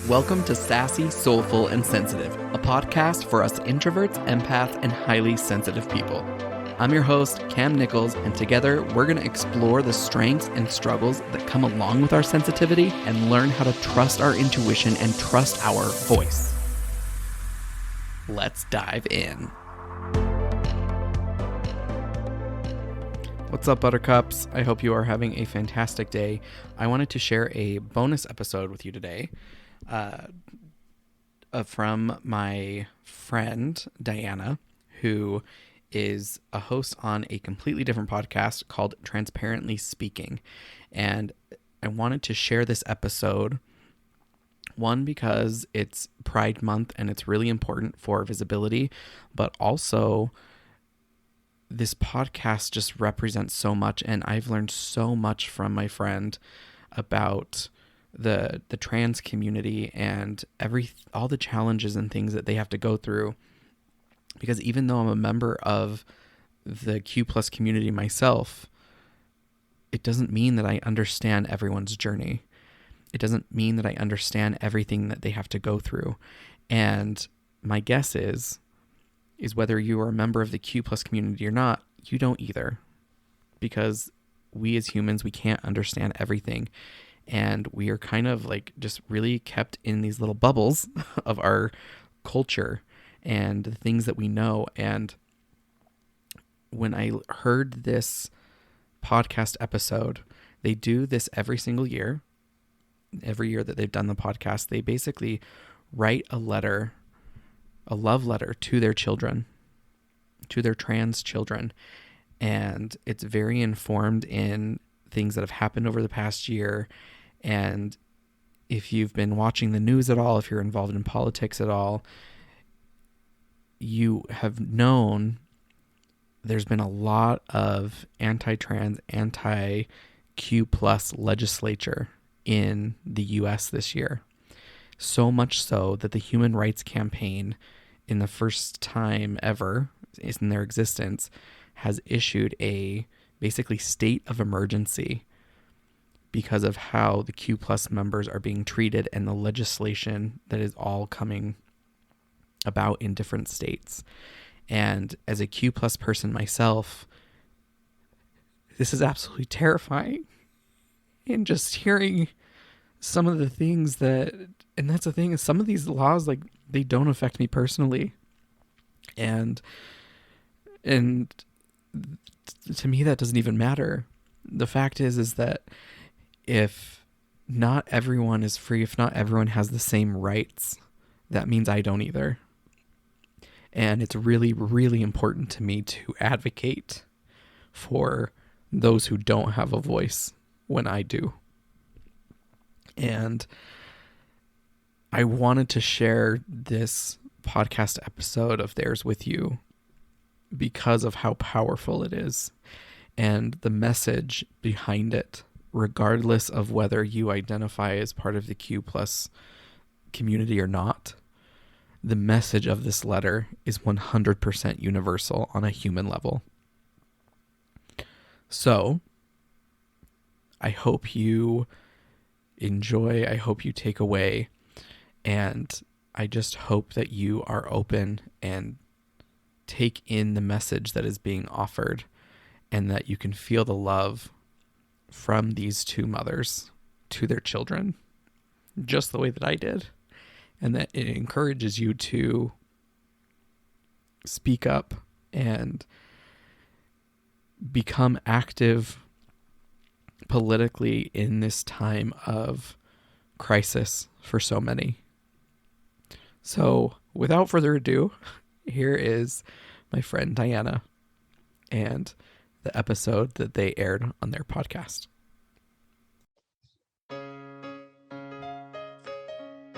Welcome to Sassy, Soulful, and Sensitive, a podcast for us introverts, empaths, and highly sensitive people. I'm your host, Cam Nichols, and together we're going to explore the strengths and struggles that come along with our sensitivity and learn how to trust our intuition and trust our voice. Let's dive in. What's up, Buttercups? I hope you are having a fantastic day. I wanted to share a bonus episode with you today from my friend, Diana, who is a host on a completely different podcast called Transparently Speaking. And I wanted to share this episode, one, because it's Pride Month and it's really important for visibility, but also this podcast just represents so much, and I've learned so much from my friend about the trans community and all the challenges and things that they have to go through. Because even though I'm a member of the Q+ community myself, it doesn't mean that I understand everyone's journey. It doesn't mean that I understand everything that they have to go through. And my guess is whether you are a member of the Q+ community or not, you don't either. Because we as humans, we can't understand everything. And we are kind of like just really kept in these little bubbles of our culture and the things that we know. And when I heard this podcast episode, they do this every single year. Every year that they've done the podcast, they basically write a love letter to their children, to their trans children. And it's very informed in things that have happened over the past year. And if you've been watching the news at all, if you're involved in politics at all, you have known there's been a lot of anti-trans, anti-Q+ legislature in the US this year. So much so that the Human Rights Campaign, in the first time ever in their existence, has issued a basically state of emergency because of how the Q+ members are being treated and the legislation that is all coming about in different states. And as a Q+ person myself, this is absolutely terrifying. And just hearing some of the things and that's the thing, is some of these laws, like, they don't affect me personally. And to me, that doesn't even matter. The fact is that if not everyone is free, if not everyone has the same rights, that means I don't either. And it's really, really important to me to advocate for those who don't have a voice when I do. And I wanted to share this podcast episode of theirs with you because of how powerful it is and the message behind it, regardless of whether you identify as part of the Q+ community or not. The message of this letter is 100% universal on a human level. So I hope you enjoy, I hope you take away, and I just hope that you are open and take in the message that is being offered, and that you can feel the love from these two mothers to their children, just the way that I did, and that it encourages you to speak up and become active politically in this time of crisis for so many. So without further ado, here is my friend Diana and the episode that they aired on their podcast.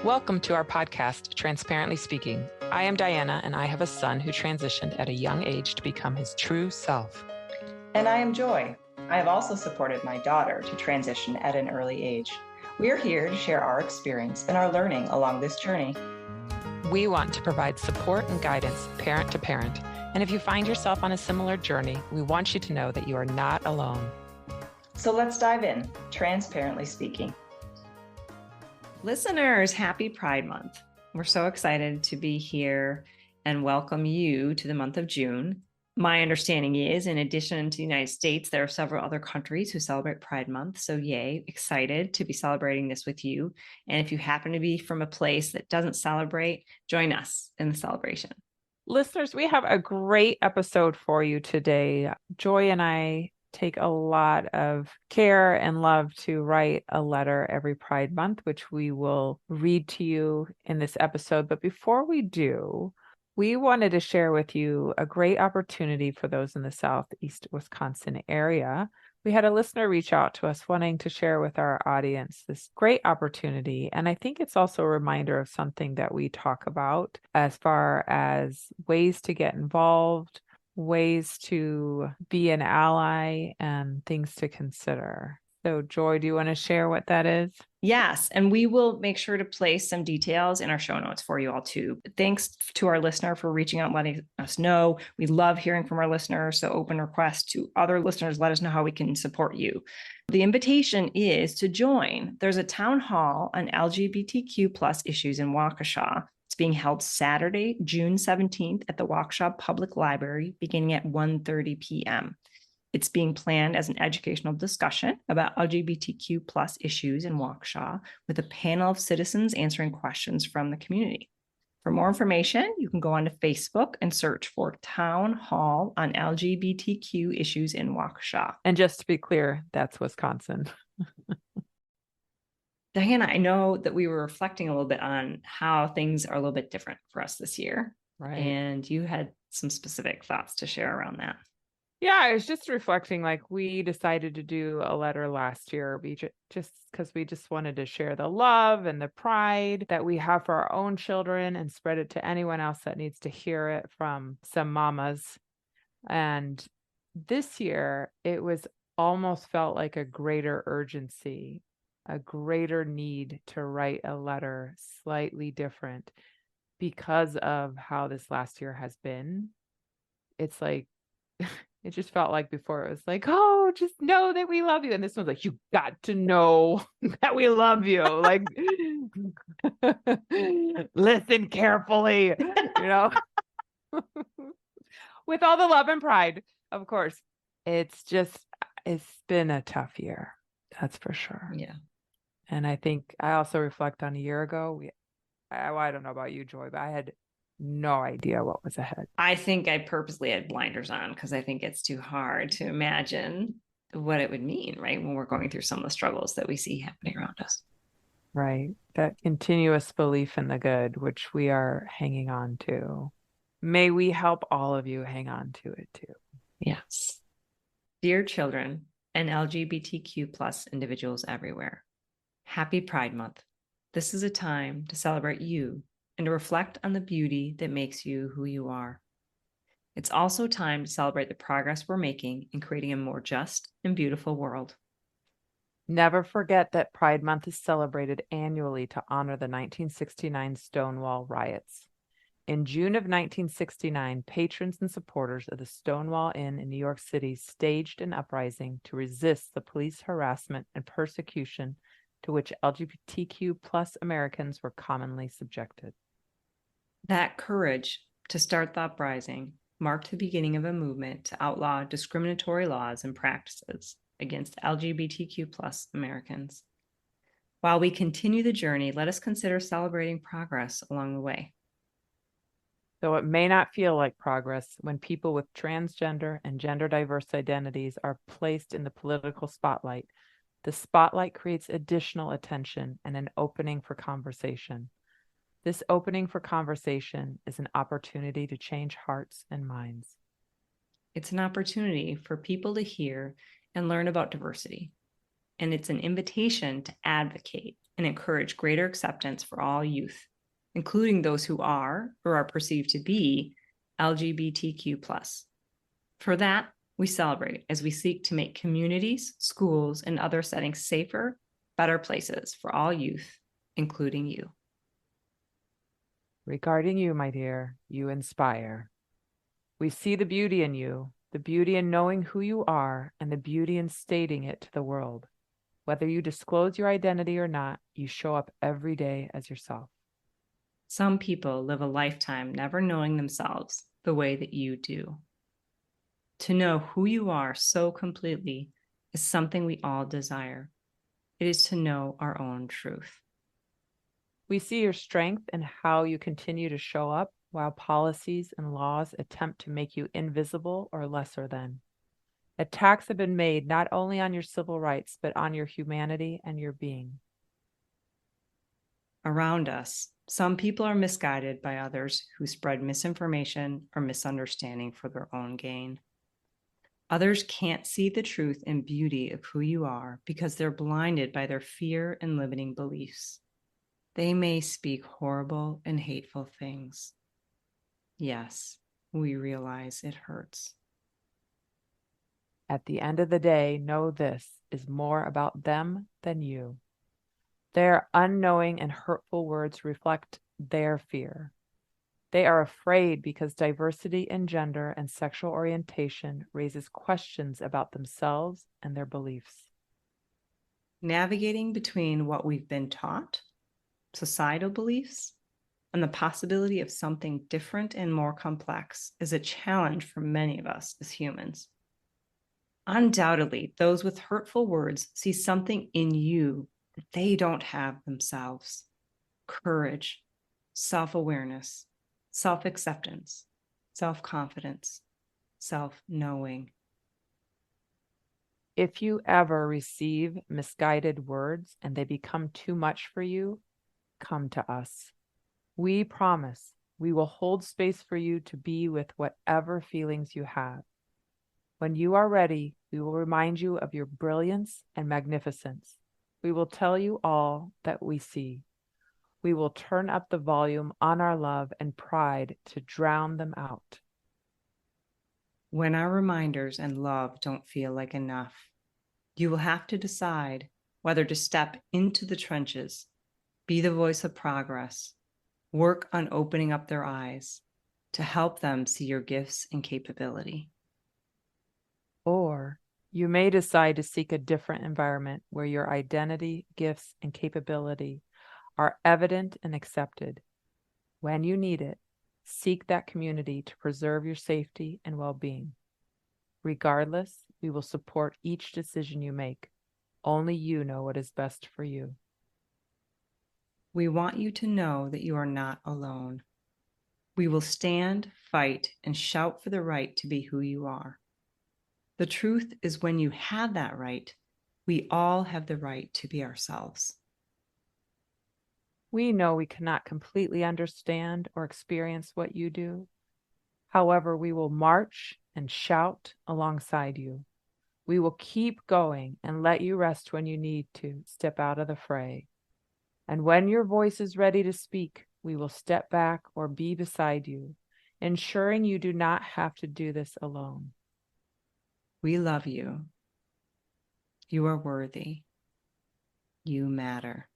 Welcome to our podcast, Transparently Speaking. I am Diana, and I have a son who transitioned at a young age to become his true self. And I am Joy. I have also supported my daughter to transition at an early age. We are here to share our experience and our learning along this journey. We want to provide support and guidance parent to parent. And if you find yourself on a similar journey, we want you to know that you are not alone. So let's dive in, Transparently Speaking. Listeners, happy Pride Month. We're so excited to be here and welcome you to the month of June. My understanding is, in addition to the United States, there are several other countries who celebrate Pride Month. So, yay, excited to be celebrating this with you. And if you happen to be from a place that doesn't celebrate, join us in the celebration. Listeners, we have a great episode for you today. Joy and I take a lot of care and love to write a letter every Pride Month, which we will read to you in this episode. But before we do, we wanted to share with you a great opportunity for those in the Southeast Wisconsin area. We had a listener reach out to us wanting to share with our audience this great opportunity. And I think it's also a reminder of something that we talk about as far as ways to get involved, ways to be an ally, and things to consider. So, Joy, do you want to share what that is? Yes, and we will make sure to place some details in our show notes for you all too. Thanks to our listener for reaching out and letting us know. We love hearing from our listeners, so open request to other listeners. Let us know how we can support you. The invitation is to join. There's a town hall on LGBTQ plus issues in Waukesha. It's being held Saturday, June 17th at the Waukesha Public Library, beginning at 1:30 p.m. It's being planned as an educational discussion about LGBTQ plus issues in Waukesha with a panel of citizens answering questions from the community. For more information, you can go onto Facebook and search for Town Hall on LGBTQ issues in Waukesha. And just to be clear, that's Wisconsin. Diana, I know that we were reflecting a little bit on how things are a little bit different for us this year. Right. And you had some specific thoughts to share around that. Yeah, I was just reflecting, like we decided to do a letter last year. We just because we just wanted to share the love and the pride that we have for our own children and spread it to anyone else that needs to hear it from some mamas. And this year, it was almost felt like a greater urgency, a greater need to write a letter slightly different because of how this last year has been. It's like, it just felt like before it was like, oh, just know that we love you. And this one's like, you got to know that we love you. Like, listen carefully, with all the love and pride, of course. It's been a tough year. That's for sure. Yeah. And I think I also reflect on a year ago. I don't know about you, Joy, but I had no idea what was ahead. I think I purposely had blinders on because I think it's too hard to imagine what it would mean, right? When we're going through some of the struggles that we see happening around us. Right. That continuous belief in the good, which we are hanging on to. May we help all of you hang on to it too. Yes. Dear children and LGBTQ plus individuals everywhere, happy Pride Month. This is a time to celebrate you and to reflect on the beauty that makes you who you are. It's also time to celebrate the progress we're making in creating a more just and beautiful world. Never forget that Pride Month is celebrated annually to honor the 1969 Stonewall riots. In June of 1969, patrons and supporters of the Stonewall Inn in New York City staged an uprising to resist the police harassment and persecution to which LGBTQ plus Americans were commonly subjected. That courage to start the uprising marked the beginning of a movement to outlaw discriminatory laws and practices against LGBTQ plus Americans. While we continue the journey, let us consider celebrating progress along the way. Though it may not feel like progress when people with transgender and gender diverse identities are placed in the political spotlight, the spotlight creates additional attention and an opening for conversation. This opening for conversation is an opportunity to change hearts and minds. It's an opportunity for people to hear and learn about diversity. And it's an invitation to advocate and encourage greater acceptance for all youth, including those who are or are perceived to be LGBTQ+. For that, we celebrate as we seek to make communities, schools, and other settings safer, better places for all youth, including you. Regarding you, my dear, you inspire. We see the beauty in you, the beauty in knowing who you are, and the beauty in stating it to the world. Whether you disclose your identity or not, you show up every day as yourself. Some people live a lifetime never knowing themselves the way that you do. To know who you are so completely is something we all desire. It is to know our own truth. We see your strength and how you continue to show up while policies and laws attempt to make you invisible or lesser than. Attacks have been made not only on your civil rights, but on your humanity and your being. Around us, some people are misguided by others who spread misinformation or misunderstanding for their own gain. Others can't see the truth and beauty of who you are because they're blinded by their fear and limiting beliefs. They may speak horrible and hateful things. Yes, we realize it hurts. At the end of the day, know this is more about them than you. Their unknowing and hurtful words reflect their fear. They are afraid because diversity in gender and sexual orientation raises questions about themselves and their beliefs. Navigating between what we've been taught, societal beliefs, and the possibility of something different and more complex is a challenge for many of us as humans. Undoubtedly, those with hurtful words see something in you that they don't have themselves. Courage, self-awareness, self-acceptance, self-confidence, self-knowing. If you ever receive misguided words and they become too much for you, come to us. We promise we will hold space for you to be with whatever feelings you have. When you are ready, we will remind you of your brilliance and magnificence. We will tell you all that we see. We will turn up the volume on our love and pride to drown them out. When our reminders and love don't feel like enough, you will have to decide whether to step into the trenches, be the voice of progress, work on opening up their eyes to help them see your gifts and capability. Or you may decide to seek a different environment where your identity, gifts, and capability are evident and accepted. When you need it, seek that community to preserve your safety and well-being. Regardless, we will support each decision you make. Only you know what is best for you. We want you to know that you are not alone. We will stand, fight, and shout for the right to be who you are. The truth is, when you have that right, we all have the right to be ourselves. We know we cannot completely understand or experience what you do. However, we will march and shout alongside you. We will keep going and let you rest when you need to step out of the fray. And when your voice is ready to speak, we will step back or be beside you, ensuring you do not have to do this alone. We love you. You are worthy. You matter.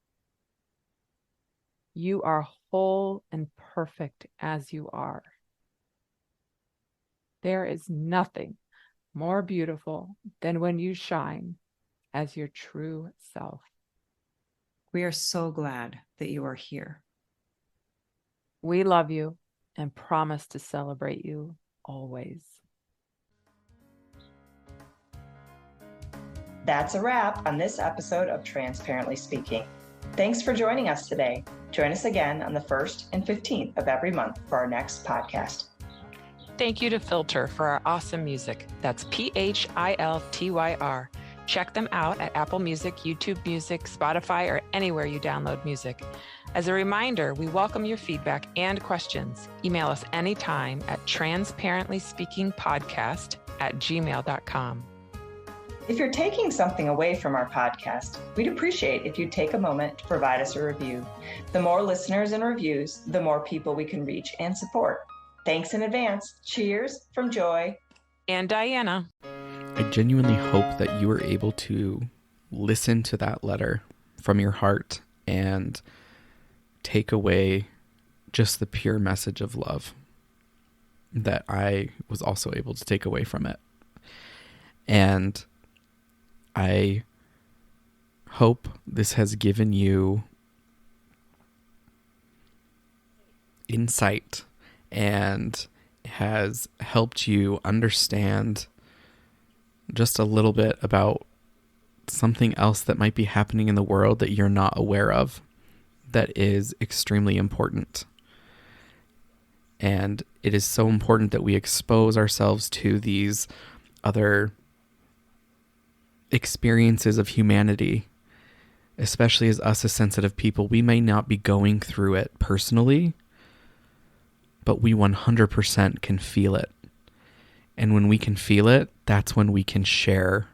You are whole and perfect as you are. There is nothing more beautiful than when you shine as your true self. We are so glad that you are here. We love you and promise to celebrate you always. That's a wrap on this episode of Transparently Speaking. Thanks for joining us today. Join us again on the 1st and 15th of every month for our next podcast. Thank you to Filter for our awesome music. That's PHILTYR. Check them out at Apple Music, YouTube Music, Spotify, or anywhere you download music. As a reminder, we welcome your feedback and questions. Email us anytime at transparentlyspeakingpodcast@gmail.com. If you're taking something away from our podcast, we'd appreciate if you take a moment to provide us a review. The more listeners and reviews, the more people we can reach and support. Thanks in advance. Cheers from Joy And Diana. I genuinely hope that you were able to listen to that letter from your heart and take away just the pure message of love that I was also able to take away from it. And I hope this has given you insight and has helped you understand just a little bit about something else that might be happening in the world that you're not aware of, that is extremely important. And it is so important that we expose ourselves to these other experiences of humanity, especially as us as sensitive people. We may not be going through it personally, but we 100% can feel it. And when we can feel it, that's when we can share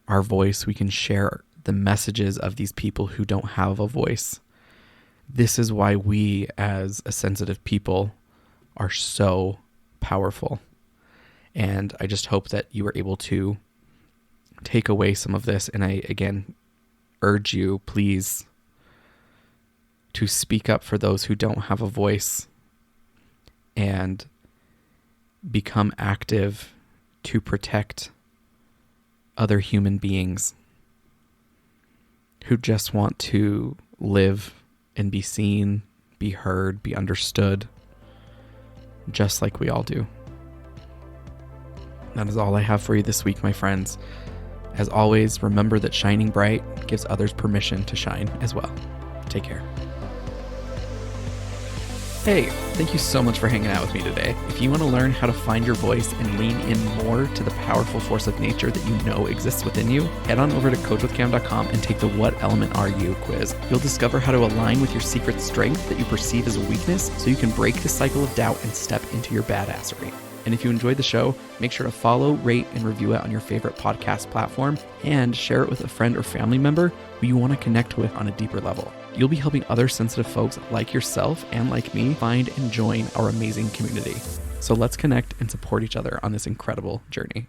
our voice. We can share the messages of these people who don't have a voice. This is why we as a sensitive people are so powerful. And I just hope that you were able to take away some of this. And I, again, urge you, please, to speak up for those who don't have a voice and become active to protect other human beings who just want to live and be seen, be heard, be understood, just like we all do. That is all I have for you this week, my friends. As always, remember that shining bright gives others permission to shine as well. Take care. Hey, thank you so much for hanging out with me today. If you want to learn how to find your voice and lean in more to the powerful force of nature that you know exists within you, head on over to coachwithcam.com and take the What Element Are You quiz. You'll discover how to align with your secret strength that you perceive as a weakness so you can break the cycle of doubt and step into your badassery. And if you enjoyed the show, make sure to follow, rate, and review it on your favorite podcast platform, and share it with a friend or family member who you want to connect with on a deeper level. You'll be helping other sensitive folks like yourself and like me find and join our amazing community. So let's connect and support each other on this incredible journey.